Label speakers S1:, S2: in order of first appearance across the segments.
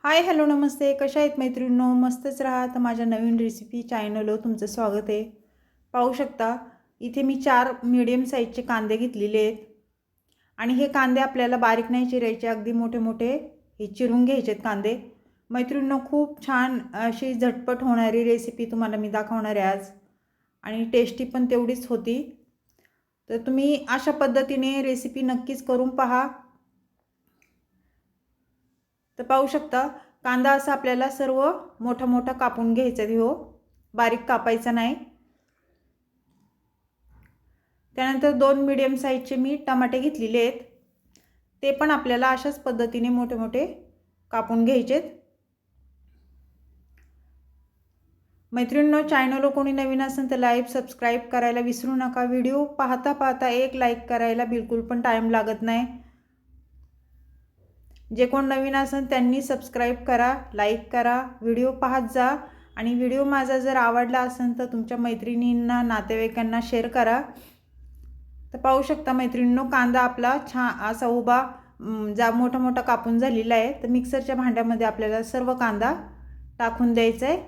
S1: Hi hello नमस्ते. कशा आहेत मैत्रिणींनो? मस्तच राहा. तर माझ्या नवीन रेसिपी चॅनलवर तुमचं स्वागत आहे. पाहू शकता इथे मी 4 मीडियम साईजचे कांदे घेतलेले आहेत आणि हे कांदे आपल्याला बारीक नाही चिरायचे, अगदी मोठे मोठे हे चिरून घ्यायचे आहेत कांदे. मैत्रिणींनो, खूप छान अशी झटपट होणारी रेसिपी तुम्हाला मी दाखवणार आहे आज आणि टेस्टी पण तेवढीच होती. तर तुम्ही अशा पद्धतीने रेसिपी नक्कीच करून पहा. तर पाहू शकता कांदा असा आपल्याला सर्व मोठा मोठा कापून घ्यायचा आहे, हो बारीक कापायचा नाही. त्यानंतर 2 मीडियम साईजचे मी टमाटे घेतलेले आहेत, ते पण आपल्याला अशाच पद्धतीने मोठे मोठे कापून घ्यायचे आहेत. मैत्रिणींनो, चॅनलवर कोणी नवीन असेल तर लाईक सबस्क्राईब करायला विसरू नका. व्हिडिओ पाहता पाहता एक लाईक करायला बिलकुल पण टाईम लागत नाही. जे कोण नवीन असेल त्यांनी सबस्क्राईब करा, लाईक करा, व्हिडिओ पाहत जा आणि व्हिडिओ माझा जर आवडला असेल तर तुमच्या मैत्रिणींना नातेवाईकांना शेअर करा. तर पाहू शकता मैत्रिणींनो, कांदा आपला छान असा उभा मोठा मोठा कापून झालेला आहे. तर मिक्सरच्या भांड्यामध्ये आपल्याला सर्व कांदा टाकून द्यायचा आहे.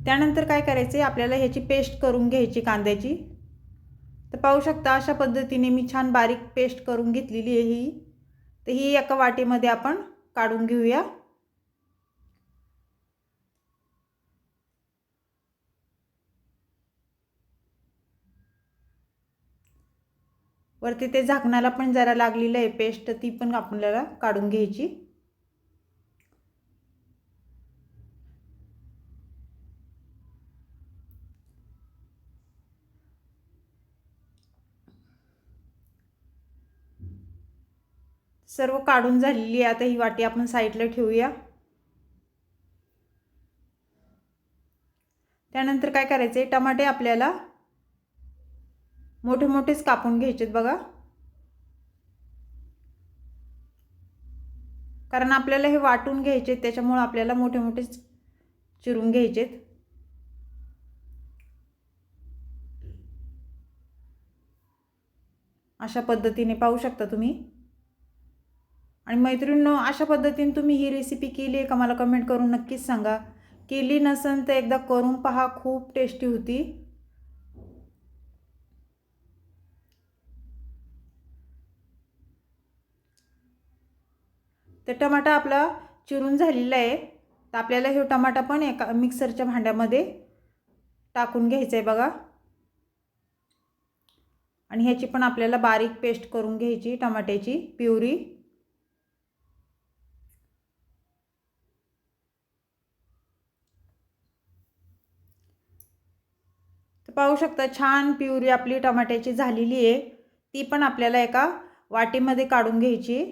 S1: त्यानंतर काय करायचं आहे, आपल्याला ह्याची पेस्ट करून घ्यायची कांद्याची. तर पाहू शकता अशा पद्धतीने मी छान बारीक पेस्ट करून घेतलेली आहे ही. तर ही एका वाटीमध्ये आपण काढून घेऊया. वरती ते झाकणाला पण जरा लागलेलं आहे पेस्ट, ती पण आपल्याला काढून घ्यायची. सर्व काढून झालेली आहे. आता ही वाटी आपण साईडला ठेवूया. त्यानंतर काय करायचं आहे, टमाटे आपल्याला मोठे मोठेच कापून घ्यायचेत बघा, कारण आपल्याला हे वाटून घ्यायचे, त्याच्यामुळे आपल्याला मोठे मोठेच चिरून घ्यायचेत. अशा पद्धतीने पाहू शकता तुम्ही. आणि मैत्रिणींनो, अशा पद्धतीने तुम्ही ही रेसिपी केली आहे का मला कमेंट करून नक्कीच सांगा. केली नसेल तर एकदा करून पहा, खूप टेस्टी होती. तर टमाटा आपला चिरून झालेला आहे. तर आपल्याला हे टमाटा पण एका मिक्सरच्या भांड्यामध्ये टाकून घ्यायचं आहे बघा आणि ह्याची पण आपल्याला बारीक पेस्ट करून घ्यायची, टमाट्याची प्युरी. तर पाहू शकता छान प्युरी आपली टमाट्याची झालेली आहे. ती पण आपल्याला एका वाटीमध्ये काढून घ्यायची.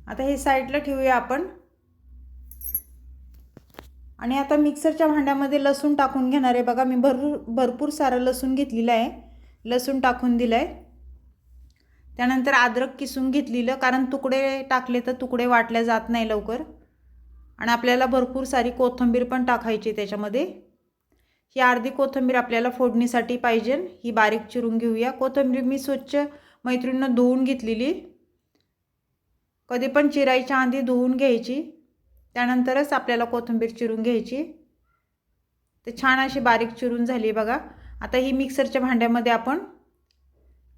S1: आता हे साईडला ठेवूया आपण. आणि आता मिक्सरच्या भांड्यामध्ये लसूण टाकून घेणार आहे बघा. मी भरपूर सारा लसूण घेतलेला आहे, लसूण टाकून दिलाय. त्यानंतर अद्रक किसून घेतलेलं, कारण तुकडे टाकले तर तुकडे वाटले जात नाही लवकर. आणि आपल्याला भरपूर सारी कोथिंबीर पण टाकायची त्याच्यामध्ये. ही अर्धी कोथिंबीर आपल्याला फोडणीसाठी पाहिजे, ही बारीक चिरून घेऊया. कोथिंबीर मी स्वच्छ मैत्रिणींना धुवून घेतलेली. कधी पण चिरायच्या आधी धुवून घ्यायची, त्यानंतरच आपल्याला कोथिंबीर चिरून घ्यायची. ते छान अशी बारीक चिरून झाली बघा. आता ही मिक्सरच्या भांड्यामध्ये आपण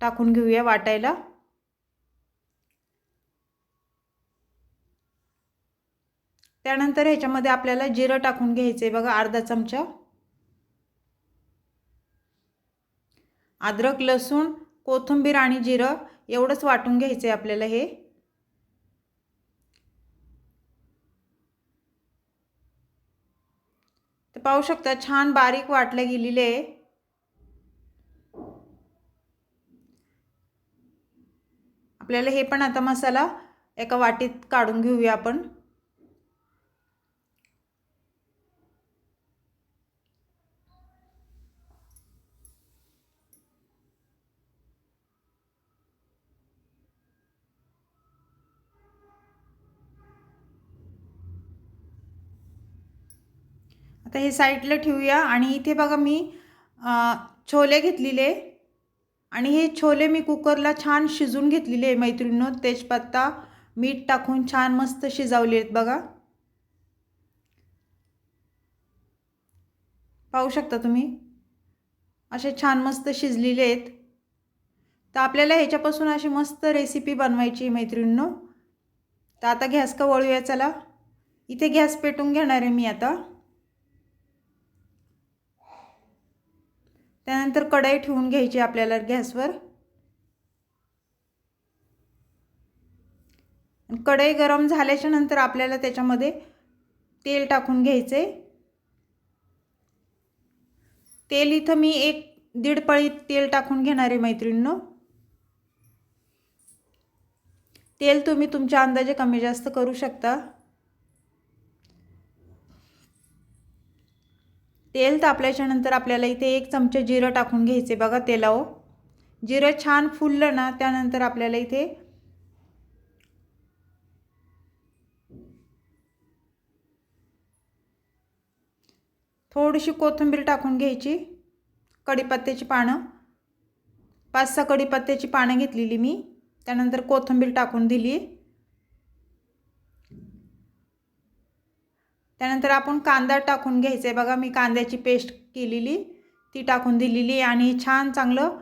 S1: टाकून घेऊया वाटायला. त्यानंतर ह्याच्यामध्ये आपल्याला जिरं टाकून घ्यायचे बघा, अर्धा चमचा. अद्रक, लसूण, कोथिंबीर आणि जिरं एवढंच वाटून घ्यायचे आपल्याला हे. तर पाहू शकता छान बारीक वाटले गेलेले आहे. आपल्याला हे पण आता मसाला एका वाटीत काढून घेऊया आपण. आता हे साईडला ठेवूया आणि इथे बघा मी छोले घेतलेले आणि हे छोले मी कुकरला छान शिजून घेतलेले आहे मैत्रिणींनो. तेजपत्ता मीठ टाकून छान मस्त शिजवले आहेत बघा. पाहू शकता तुम्ही असे छान मस्त शिजलेले आहेत. तर आपल्याला ह्याच्यापासून अशी मस्त रेसिपी बनवायची मैत्रिणींनो. तर आता गॅस का वळूया. चला इथे गॅस पेटून घेणार आहे मी आता. त्यानंतर कढई ठेवून घ्यायची आपल्याला गॅसवर. कढई गरम झाल्याच्या नंतर आपल्याला त्याच्यामध्ये तेल टाकून घ्यायचे. तेल इथं मी 1-1.5 पळी तेल टाकून घेणार आहे मैत्रिणींनो. तेल तुम्ही तुमच्या अंदाजे कमी जास्त करू शकता. तेल तापल्याच्या नंतर आपल्याला इथे 1 चमचा जिरं टाकून घ्यायचे बघा तेलावर. जिरं छान फुललं ना त्यानंतर आपल्याला इथे थोडीशी कोथिंबीर टाकून घ्यायची. कढीपत्त्याची पानं 5-6 कढीपत्त्याची पानं घेतलेली मी. त्यानंतर कोथिंबीर टाकून दिली. त्यानंतर आपण कांदा टाकून घ्यायचा आहे बघा. मी कांद्याची पेस्ट केलेली ती टाकून दिलेली आणि छान चांगलं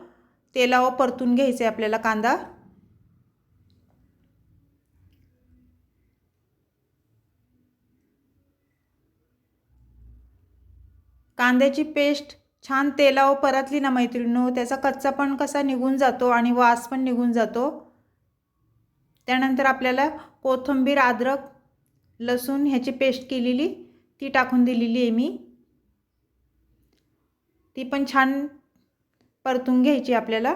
S1: तेलावर परतून घ्यायचं आहे आपल्याला कांदा. कांद्याची पेस्ट छान तेलावर परतली ना मैत्रिणींनो त्याचा कच्चापण कसा निघून जातो आणि वास पण निघून जातो. त्यानंतर आपल्याला कोथिंबीर, अद्रक, लसूण ह्याची पेस्ट केलेली ती टाकून दिलेली आहे मी. ती पण छान परतून घ्यायची आपल्याला.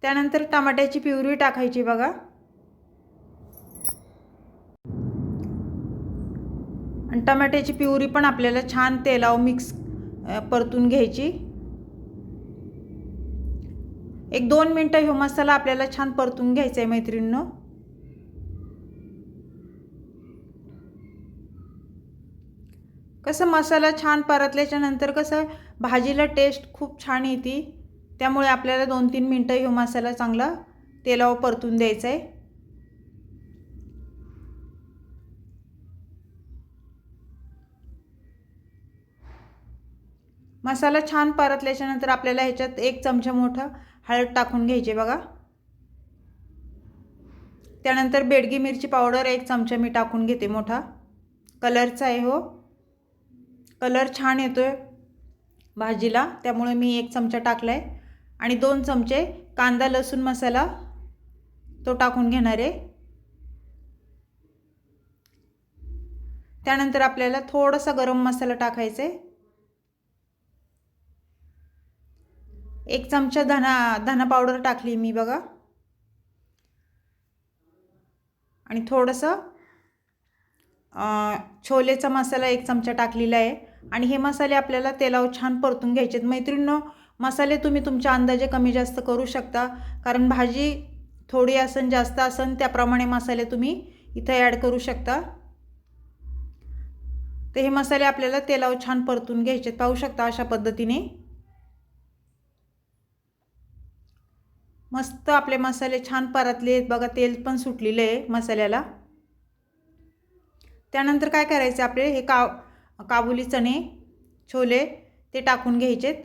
S1: त्यानंतर टमाट्याची प्युरी टाकायची बघा. आणि टमाट्याची प्युरी पण आपल्याला छान तेलावर मिक्स परतून घ्यायची. 1-2 मिनिटं हा मसाला आपल्याला छान परतून घ्यायचा आहे मैत्रिणींनो. कसं मसाला छान परतल्याच्या नंतर कसं भाजीला टेस्ट खूप छान येते. त्यामुळे आपल्याला 2-3 मिनिटं हा मसाला चांगला तेलावर परतून द्यायचा आहे. मसाला छान परतल्याच्या नंतर आपल्याला ह्याच्यात 1 चमचा मोठा हळद टाकून घ्यायची बघा. त्यानंतर बेडगी मिरची पावडर 1 चमचा मी टाकून घेते मोठा. कलरचा आहे हो. कलर छान येतोय भाजीला त्यामुळे मी 1 चमचा टाकलाय. आणि 2 चमचे कांदा लसूण मसाला तो टाकून घेणार आहे. त्यानंतर आपल्याला थोडासा गरम मसाला टाकायचा आहे. 1 चमचा धना पावडर टाकली मी बघा. आणि थोडंसं छोलेचा मसाला 1 चमचा टाकलेला आहे. आणि हे मसाले आपल्याला तेलावर छान परतून घ्यायचे आहेत मैत्रिणींनो. मसाले तुम्ही तुमच्या अंदाजे कमी जास्त करू शकता कारण भाजी थोडी असन जास्त असन त्याप्रमाणे मसाले तुम्ही इथे ॲड करू शकता. तर हे मसाले आपल्याला तेलावर छान परतून घ्यायचे. पाहू शकता अशा पद्धतीने मस्त आपले मसाले छान परतले आहेत बघा. तेल पण सुटलेले आहे मसाल्याला. त्यानंतर काय करायचे आपले हे काबुली चणे छोले ते टाकून घ्यायचेत.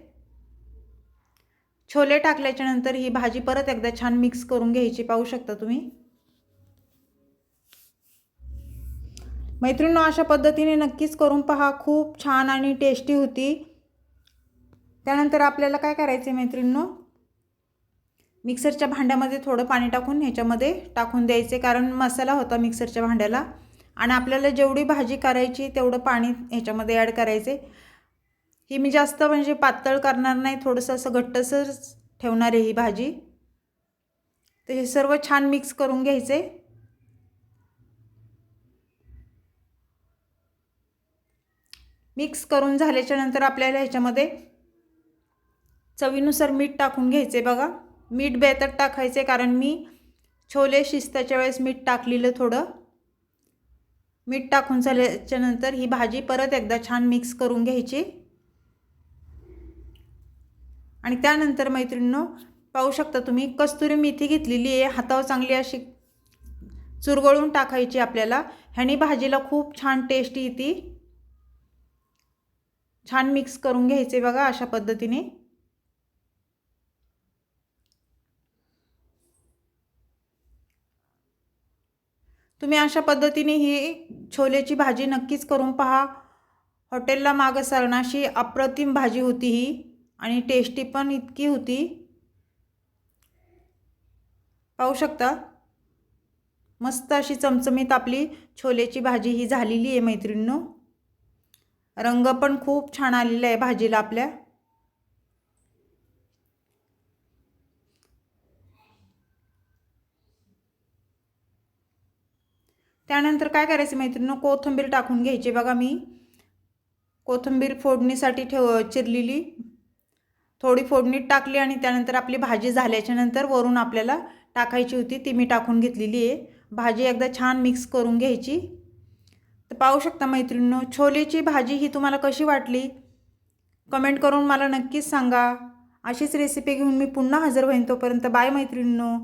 S1: छोले टाकल्याच्या नंतर ही भाजी परत एकदा छान मिक्स करून घ्यायची. पाहू शकता तुम्ही मैत्रिणींनो अशा पद्धतीने नक्कीच करून पहा. खूप छान आणि टेस्टी होती. त्यानंतर आपल्याला काय करायचे मैत्रिणींनो मिक्सरच्या भांड्यामध्ये थोडं पाणी टाकून ह्याच्यामध्ये टाकून द्यायचे कारण मसाला होता मिक्सरच्या भांड्याला. आणि आपल्याला जेवढी भाजी करायची तेवढं पाणी ह्याच्यामध्ये ॲड करायचे. ही मी जास्त म्हणजे पातळ करणार नाही. थोडंसं असं घट्टसर ठेवणार आहे ही भाजी. तर हे सर्व छान मिक्स करून घ्यायचे. मिक्स करून झाल्याच्या नंतर आपल्याला ह्याच्यामध्ये चवीनुसार मीठ टाकून घ्यायचे बघा. मीठ बेतात टाकायचे कारण मी छोले शिजताच्या वेळेस मीठ टाकलेलं थोडं. मीठ टाकून झाल्याच्या नंतर ही भाजी परत एकदा छान मिक्स करून घ्यायची। आणि त्यानंतर मैत्रिणींनो, पाहू शकता तुम्ही कस्तुरी मेथी घेतलेली आहे, हातावर चांगली अशी चुरगळून टाकायची आपल्याला। ह्यानी भाजीला खूप छान टेस्ट येते। छान मिक्स करून घ्यायचे बघा अशा पद्धतीने। तुम्ही अशा पद्धतीने ही छोलेची भाजी नक्कीच करून पहा। हॉटेलला मागं सरणाशी अप्रतिम भाजी होती ही आणि टेस्टी पण इतकी होती। पाहू शकता मस्त अशी चमचमीत आपली छोलेची भाजी ही झालेली आहे मैत्रिणींनो। रंग पण खूप छान आलेला आहे भाजीला आपल्या। त्यानंतर काय करायचं मैत्रिणींनो, कोथिंबीर टाकून घ्यायची बघा। मी कोथिंबीर फोडणीसाठी चिरलेली थोडी फोडणीत टाकली आणि त्यानंतर आपली भाजी झाल्याच्या नंतर वरून आपल्याला टाकायची होती ती मी टाकून घेतलेली आहे। भाजी एकदा छान मिक्स करून घ्यायची। तर पाहू शकता मैत्रिणींनो, छोलेची भाजी ही तुम्हाला कशी वाटली कमेंट करून मला नक्कीच सांगा। अशीच रेसिपी घेऊन मी पुन्हा हजर होईन, तोपर्यंत बाय मैत्रिणींनो।